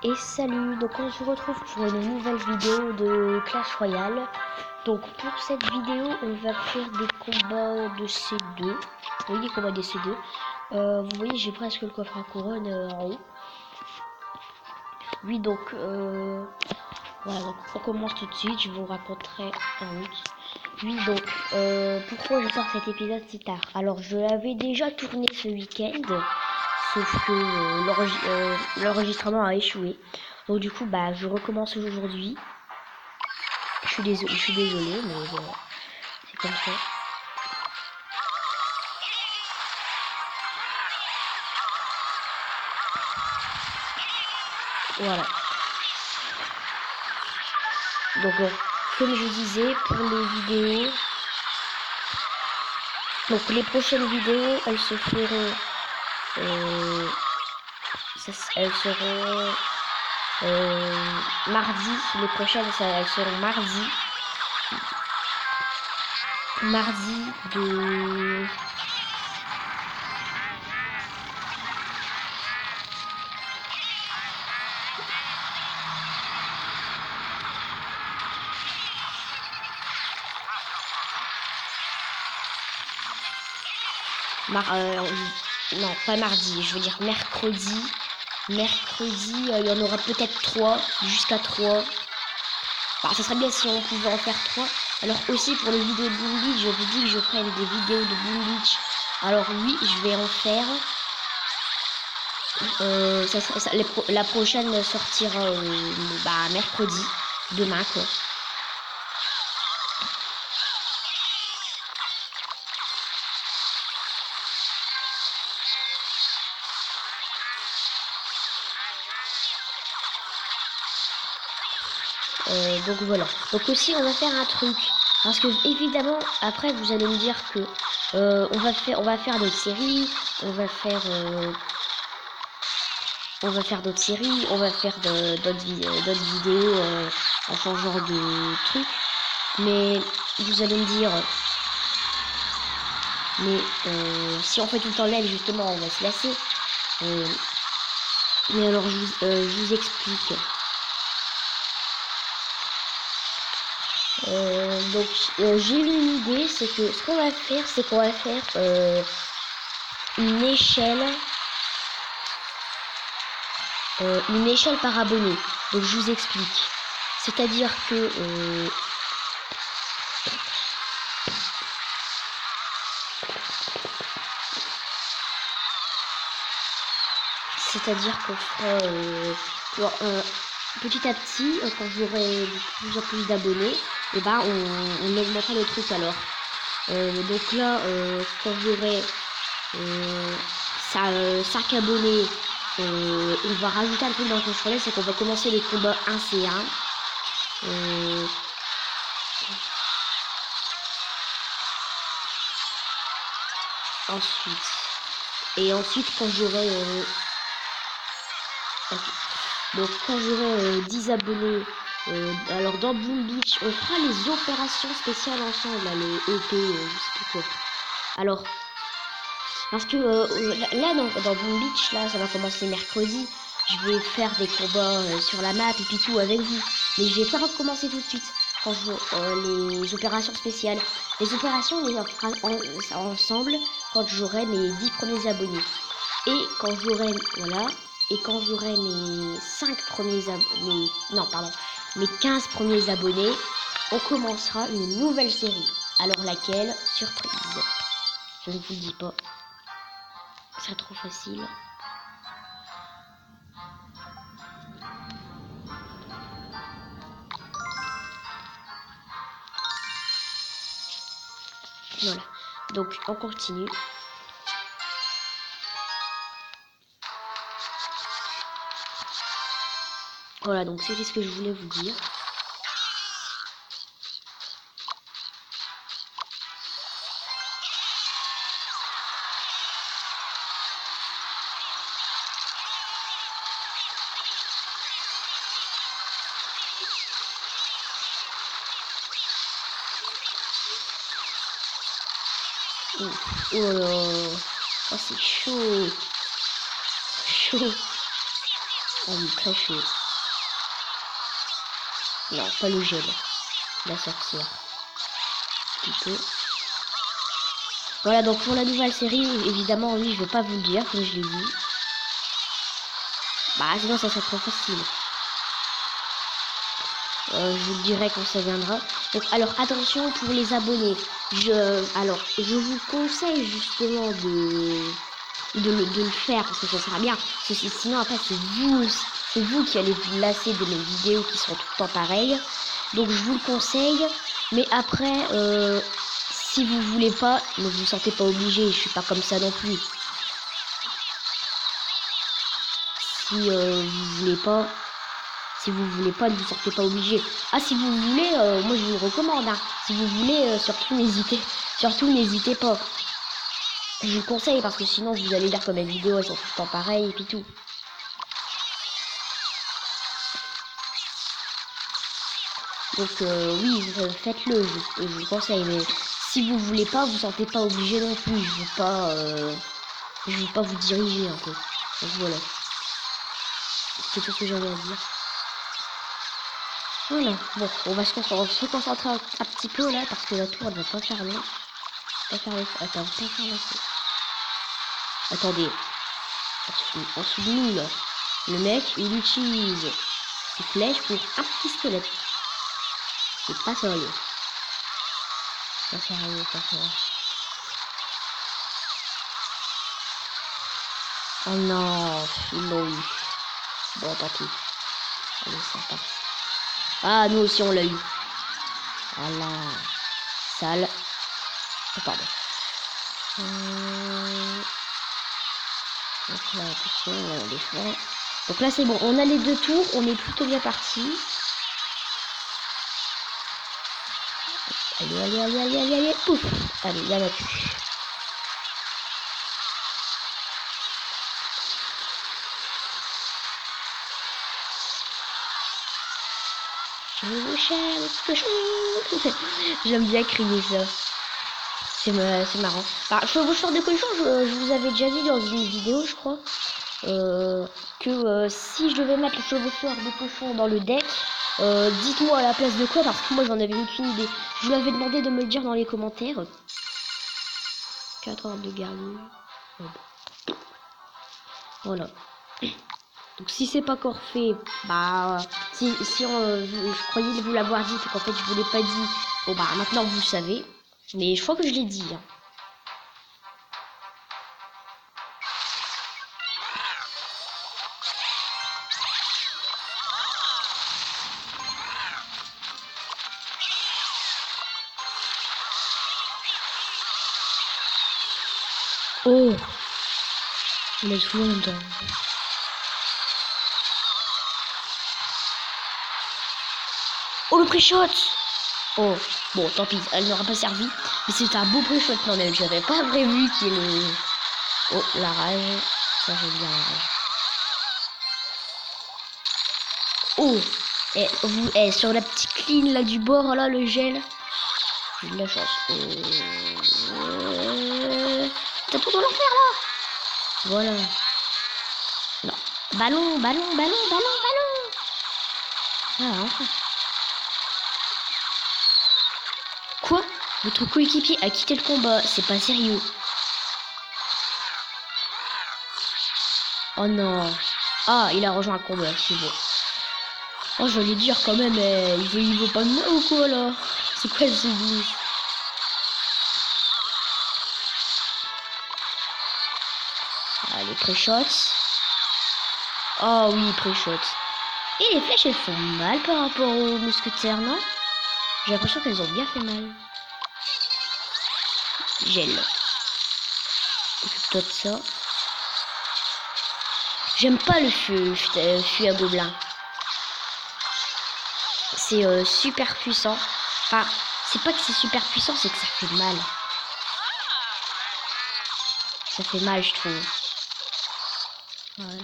Et salut, donc on se retrouve pour une nouvelle vidéo de Clash Royale. Donc pour cette vidéo on va faire des combats de C2. Oui, des combats de C2. Vous voyez, j'ai presque le coffre à couronne en haut. Oui, donc voilà, donc on commence tout de suite, je vous raconterai en route. Oui, donc pourquoi je sors cet épisode si tard? Alors je l'avais déjà tourné ce week-end, sauf que l'enregistrement a échoué. Donc du coup, bah je recommence aujourd'hui. Je suis désolé, mais voilà, c'est comme ça. Voilà. Donc comme je disais, pour les vidéos, donc les prochaines vidéos, elles se feront, elles seront mardi. Les prochaines, elles seront mardi. Mardi de... non, pas mardi, je veux dire mercredi. Mercredi, il y en aura peut-être 3, jusqu'à 3. Bah, ça serait bien si on pouvait en faire 3. Alors aussi pour les vidéos de Boom Beach, je vous dis que je ferai des vidéos de Boom Beach. Alors oui, je vais en faire. La prochaine sortira mercredi, demain quoi. Donc voilà. Donc aussi on va faire un truc. Parce que évidemment après vous allez me dire que on va faire d'autres séries, on va faire d'autres séries, on va faire d'autres vidéos en changeant de truc. Mais vous allez me dire, mais si on fait tout le temps live justement on va se lasser. Mais alors je vous explique. Donc j'ai eu une idée, c'est que ce qu'on va faire, c'est qu'on va faire une échelle par abonné. Donc je vous explique. C'est-à-dire que qu'on fera petit à petit, quand j'aurai de plus en plus d'abonnés, et ben on augmentera le truc alors. Donc là, quand j'aurai 5 abonnés, on va rajouter un truc dans le choix, c'est qu'on va commencer les combats 1C1. Ensuite, quand j'aurai donc quand j'aurai 10 abonnés, alors dans Boom Beach, on fera les opérations spéciales ensemble, là, le EP, je sais plus quoi. Alors, parce que là dans Boom Beach, là ça va commencer mercredi, je vais faire des combats sur la map et puis tout avec vous. Mais je vais pas recommencer tout de suite quand les opérations spéciales. Les opérations, on les fera ensemble quand j'aurai mes 10 premiers abonnés. Et quand j'aurai, voilà, et quand j'aurai mes 5 premiers abonnés, non pardon, mes 15 premiers abonnés, on commencera une nouvelle série. Alors laquelle? Surprise. Je ne vous dis pas. C'est trop facile. Voilà. Donc on continue. Voilà, donc c'est ce que je voulais vous dire. Oh là là. Oh, c'est chaud. Chaud. Ah oui, très chaud. Non, pas le gel. La sorcière. Un petit peu. Voilà, donc pour la nouvelle série, évidemment, oui, je vais pas vous le dire, comme je l'ai dit. Bah, sinon, ça serait trop facile. Je vous le dirai quand ça viendra. Donc, alors, attention pour les abonnés. Je vous conseille justement de le faire parce que ça sera bien. Parce que sinon, après, c'est vous qui allez vous lasser de mes vidéos qui sont tout le temps pareilles. Donc, je vous le conseille. Mais après, si vous voulez pas, ne vous sentez pas obligé. Je suis pas comme ça non plus. Si vous voulez pas, ne vous sentez pas obligé. Ah, si vous voulez, moi je vous le recommande. Hein. Si vous voulez, surtout n'hésitez pas. Je vous le conseille parce que sinon vous allez dire que mes vidéos elles sont tout le temps pareilles et puis tout. Donc oui, faites-le, je vous le conseille. Mais si vous voulez pas, vous sentez pas obligé non plus. Je veux pas vous diriger un peu. Donc voilà. C'est tout ce que j'avais à dire. Voilà, bon, on va se concentrer un petit peu là parce que la tour elle va pas faire long. Attends, pas faire le feu. Attendez, en dessous de nous là, le mec il utilise ses flèches pour un petit squelette. C'est pas sérieux. Pas sérieux, pas sérieux. Oh non, ils l'ont eu. Bon, tant pis. Allez, ça passe. Ah, nous aussi on l'a eu. Voilà. Sale. Oh, pardon. Donc là, attention, on défend. Donc là, c'est bon. On a les 2 tours. On est plutôt bien parti. Allez, allez, allez, allez, allez, allez. Pouf. Allez, il y en a plus. J'aime bien crier ça. C'est marrant. Alors, chevaucheur de cochon, je vous avais déjà dit dans une vidéo, je crois, que si je devais mettre le chevaucheur de cochon dans le deck, dites-moi à la place de quoi, parce que moi j'en avais aucune idée. Je vous l'avais demandé de me le dire dans les commentaires. 4 heures de garde. Voilà. Donc si c'est pas encore fait, bah si je croyais vous l'avoir dit, qu'en fait je vous l'ai pas dit, bon bah maintenant vous le savez. Mais je crois que je l'ai dit. Hein. Oh, il a toujours longtemps. Oh le pré-shot. Oh, bon tant pis, elle n'aura pas servi. Mais c'est un beau pré-shot quand même, j'avais pas prévu qu'il le... Oh, la rage. Ça j'aime bien la rage. Oh, sur la petite ligne là du bord là, le gel. J'ai de la chance. T'as tout dans l'enfer là. Voilà. Non. Ballon, ballon, ballon, ballon, ballon. Ah, enfin. Quoi? Votre coéquipier a quitté le combat, c'est pas sérieux. Oh non. Ah, il a rejoint le combat, c'est bon. Oh, j'allais dire quand même, il veut pas de moi ou quoi là? C'est quoi ce bis? Allez, pré-shots. Oh oui, pré-shots. Et les flèches, elles font mal par rapport aux mousquetaires, non? J'ai l'impression qu'elles ont bien fait mal. Gel. Occupe-toi de ça. J'aime pas le feu à gobelin. C'est super puissant. Enfin, c'est pas que c'est super puissant, c'est que ça fait mal. Ça fait mal, je trouve. Voilà.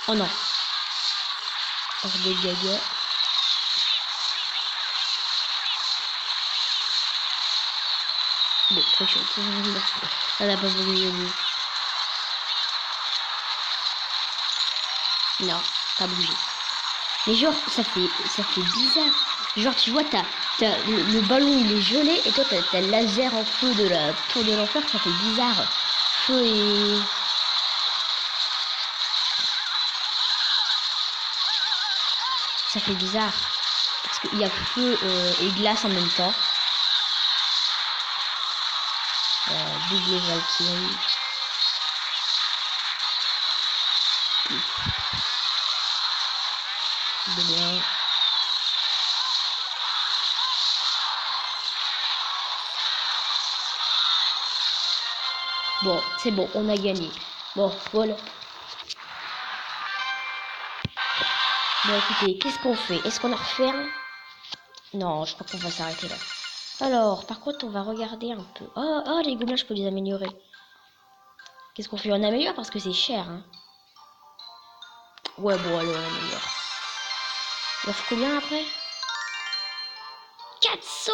Oh non. Hors de gaga. Bon, très chaud. Ça n'a pas voulu gagner. Non, pas bougé. Mais genre, ça fait bizarre. Genre, tu vois, le ballon il est gelé et toi t'as le laser en feu de la tour de l'enfer, ça fait bizarre. Feu et... Ça fait bizarre. Parce qu'il y a feu et glace en même temps. Double Valkyrie. De bien. Bon, c'est bon, on a gagné. Bon, voilà. Bon, écoutez, qu'est-ce qu'on fait? Est-ce qu'on la referme? Non, je crois qu'on va s'arrêter là. Alors, par contre, on va regarder un peu. Oh, les gobelins, je peux les améliorer. Qu'est-ce qu'on fait? On améliore parce que c'est cher, hein. Ouais, bon, allez, on améliore. Il en faut combien après? 400!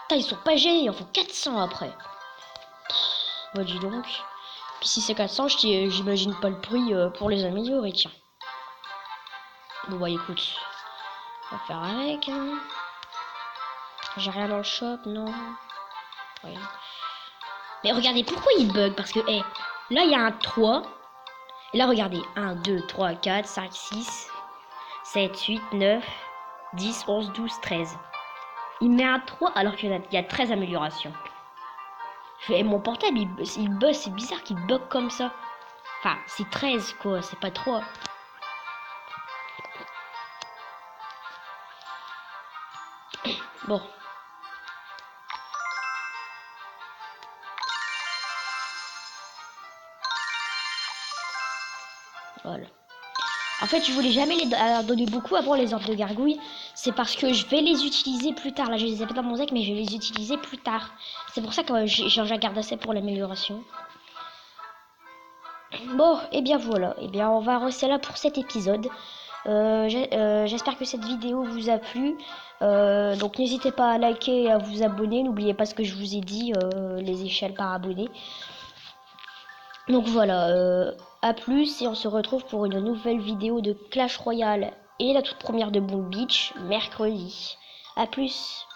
Putain, ils sont pas gênés, il en faut 400 après. Bah, dis donc. Puis si c'est 400, j'imagine pas le prix pour les améliorer, tiens. Bon, bah, écoute. On va faire avec, hein. J'ai rien dans le shop, non. Rien. Mais regardez, pourquoi il bug? Parce que, là, il y a un 3. Et là, regardez. 1, 2, 3, 4, 5, 6, 7, 8, 9, 10, 11, 12, 13. Il met un 3 alors qu'il y a 13 améliorations. Et mon portable, il bug. C'est bizarre qu'il bug comme ça. Enfin, c'est 13, quoi. C'est pas 3. Bon. Voilà. En fait, je voulais jamais les donner beaucoup avant les ordres de gargouille. C'est parce que je vais les utiliser plus tard. Là, je les ai pas dans mon deck, mais je vais les utiliser plus tard. C'est pour ça que j'en garde assez pour l'amélioration. Bon, et bien voilà. Et bien, on va rester là pour cet épisode. J'espère que cette vidéo vous a plu. Donc, n'hésitez pas à liker et à vous abonner. N'oubliez pas ce que je vous ai dit, les échelles par abonné. Donc voilà, à plus et on se retrouve pour une nouvelle vidéo de Clash Royale et la toute première de Boom Beach mercredi. À plus.